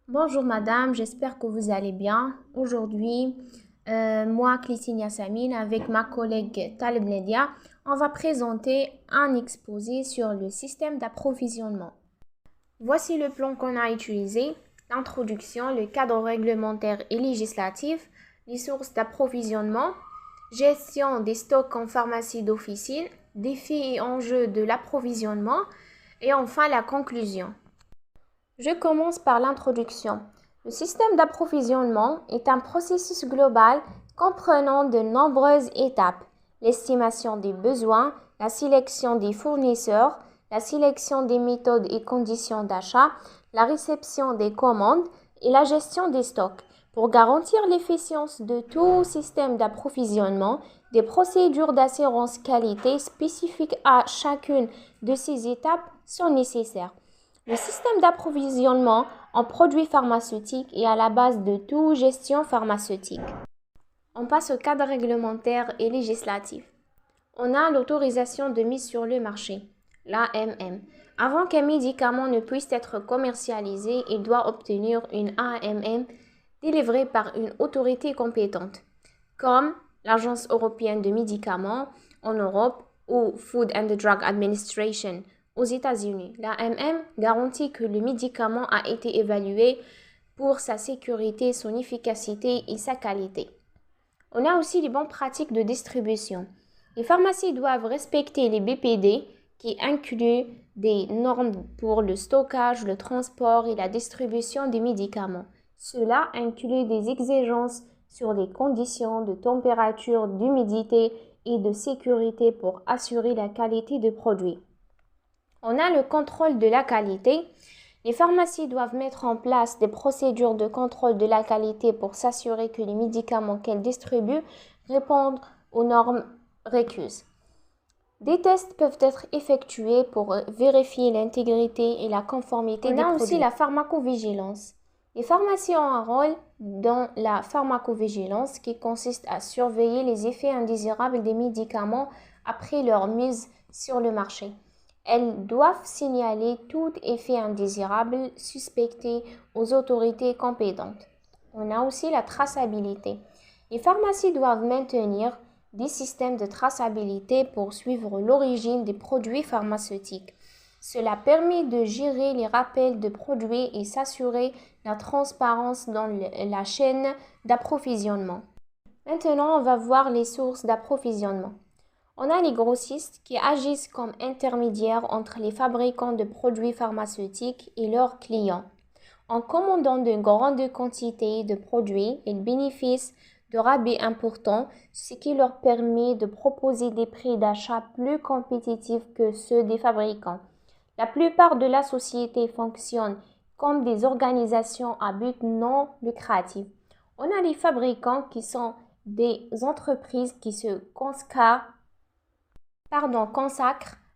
Bonjour madame, j'espère que vous allez bien. Aujourd'hui, moi, Clécinia Samine, avec ma collègue Talib Nedia, on va présenter un exposé sur le système d'approvisionnement. Voici le plan qu'on a utilisé, l'introduction, le cadre réglementaire et législatif, les sources d'approvisionnement, gestion des stocks en pharmacie d'officine, défis et enjeux de l'approvisionnement et enfin la conclusion. Je commence par l'introduction. Le système d'approvisionnement est un processus global comprenant de nombreuses étapes. L'estimation des besoins, la sélection des fournisseurs, la sélection des méthodes et conditions d'achat, la réception des commandes et la gestion des stocks. Pour garantir l'efficience de tout système d'approvisionnement, des procédures d'assurance qualité spécifiques à chacune de ces étapes sont nécessaires. Le système d'approvisionnement en produits pharmaceutiques est à la base de toute gestion pharmaceutique. On passe au cadre réglementaire et législatif. On a l'autorisation de mise sur le marché, l'AMM. Avant qu'un médicament ne puisse être commercialisé, il doit obtenir une AMM délivrée par une autorité compétente, comme l'Agence européenne de médicaments en Europe ou Food and Drug Administration aux États-Unis. L'AMM garantit que le médicament a été évalué pour sa sécurité, son efficacité et sa qualité. On a aussi les bonnes pratiques de distribution. Les pharmacies doivent respecter les BPD qui incluent des normes pour le stockage, le transport et la distribution des médicaments. Cela inclut des exigences sur les conditions de température, d'humidité et de sécurité pour assurer la qualité des produits. On a le contrôle de la qualité. Les pharmacies doivent mettre en place des procédures de contrôle de la qualité pour s'assurer que les médicaments qu'elles distribuent répondent aux normes requises. Des tests peuvent être effectués pour vérifier l'intégrité et la conformité des produits. On a aussi la pharmacovigilance. Les pharmacies ont un rôle dans la pharmacovigilance qui consiste à surveiller les effets indésirables des médicaments après leur mise sur le marché. Elles doivent signaler tout effet indésirable suspecté aux autorités compétentes. On a aussi la traçabilité. Les pharmacies doivent maintenir des systèmes de traçabilité pour suivre l'origine des produits pharmaceutiques. Cela permet de gérer les rappels de produits et s'assurer la transparence dans la chaîne d'approvisionnement. Maintenant, on va voir les sources d'approvisionnement. On a les grossistes qui agissent comme intermédiaires entre les fabricants de produits pharmaceutiques et leurs clients. En commandant de grandes quantités de produits, ils bénéficient de rabais importants, ce qui leur permet de proposer des prix d'achat plus compétitifs que ceux des fabricants. La plupart de la société fonctionnent comme des organisations à but non lucratif. On a les fabricants qui sont des entreprises qui se consacrent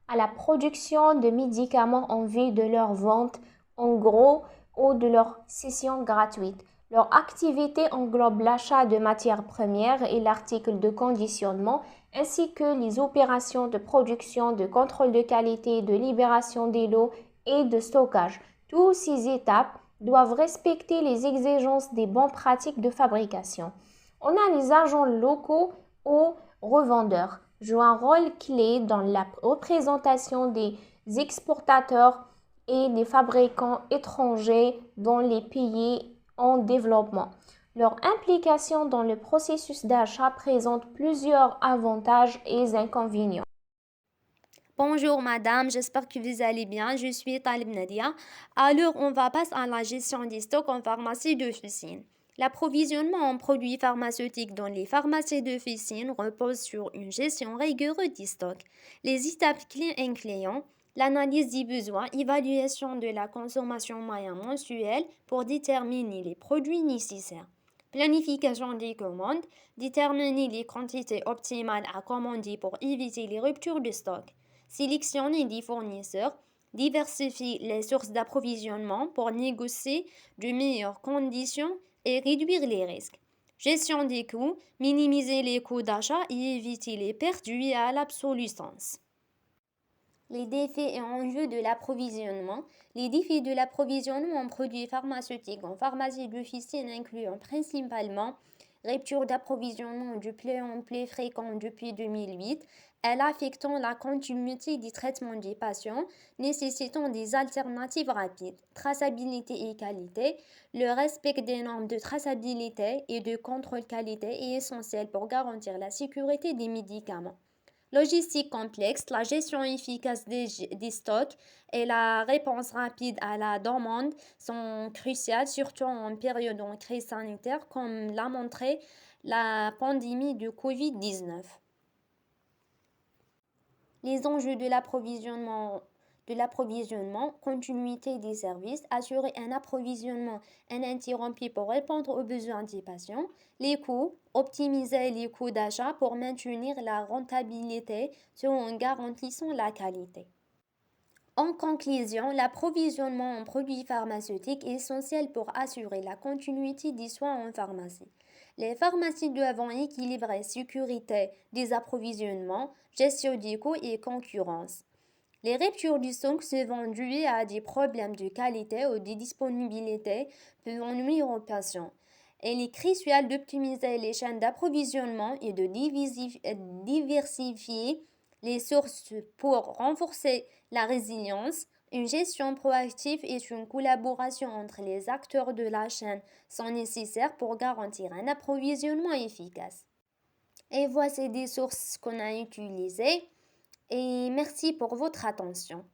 à la production de médicaments en vue de leur vente en gros ou de leur cession gratuite. Leur activité englobe l'achat de matières premières et l'article de conditionnement, ainsi que les opérations de production, de contrôle de qualité, de libération des lots et de stockage. Toutes ces étapes doivent respecter les exigences des bonnes pratiques de fabrication. On a les agents locaux ou revendeurs jouent un rôle clé dans la représentation des exportateurs et des fabricants étrangers dans les pays en développement. Leur implication dans le processus d'achat présente plusieurs avantages et inconvénients. Bonjour madame, j'espère que vous allez bien. Je suis Talib Nadia. Alors, on va passer à la gestion des stocks en pharmacie d'officine. L'approvisionnement en produits pharmaceutiques dans les pharmacies d'officine repose sur une gestion rigoureuse des stocks. Les étapes clés incluant l'analyse des besoins, évaluation de la consommation moyenne mensuelle pour déterminer les produits nécessaires. Planification des commandes, déterminer les quantités optimales à commander pour éviter les ruptures de stock. Sélectionner des fournisseurs, diversifier les sources d'approvisionnement pour négocier de meilleures conditions et réduire les risques. Gestion des coûts, minimiser les coûts d'achat et éviter les pertes dues à l'obsolescence. Les défis et enjeux de l'approvisionnement. Les défis de l'approvisionnement en produits pharmaceutiques en pharmacie d'officine incluent principalement rupture d'approvisionnement de plus en plus fréquente depuis 2008, elle affectant la continuité du traitement des patients, nécessitant des alternatives rapides, traçabilité et qualité. Le respect des normes de traçabilité et de contrôle qualité est essentiel pour garantir la sécurité des médicaments. Logistique complexe, la gestion efficace des stocks et la réponse rapide à la demande sont cruciales, surtout en période de crise sanitaire, comme l'a montré la pandémie de Covid-19. Les enjeux de l'approvisionnement, continuité des services, assurer un approvisionnement ininterrompu pour répondre aux besoins des patients, les coûts, optimiser les coûts d'achat pour maintenir la rentabilité tout en garantissant la qualité. En conclusion, l'approvisionnement en produits pharmaceutiques est essentiel pour assurer la continuité des soins en pharmacie. Les pharmacies doivent équilibrer sécurité des approvisionnements, gestion des coûts et concurrence. Les ruptures du stock souvent dues à des problèmes de qualité ou de disponibilité peuvent nuire aux patients. Il est crucial d'optimiser les chaînes d'approvisionnement et de diversifier les sources pour renforcer la résilience. Une gestion proactive et une collaboration entre les acteurs de la chaîne sont nécessaires pour garantir un approvisionnement efficace. Et voici des sources qu'on a utilisées et merci pour votre attention.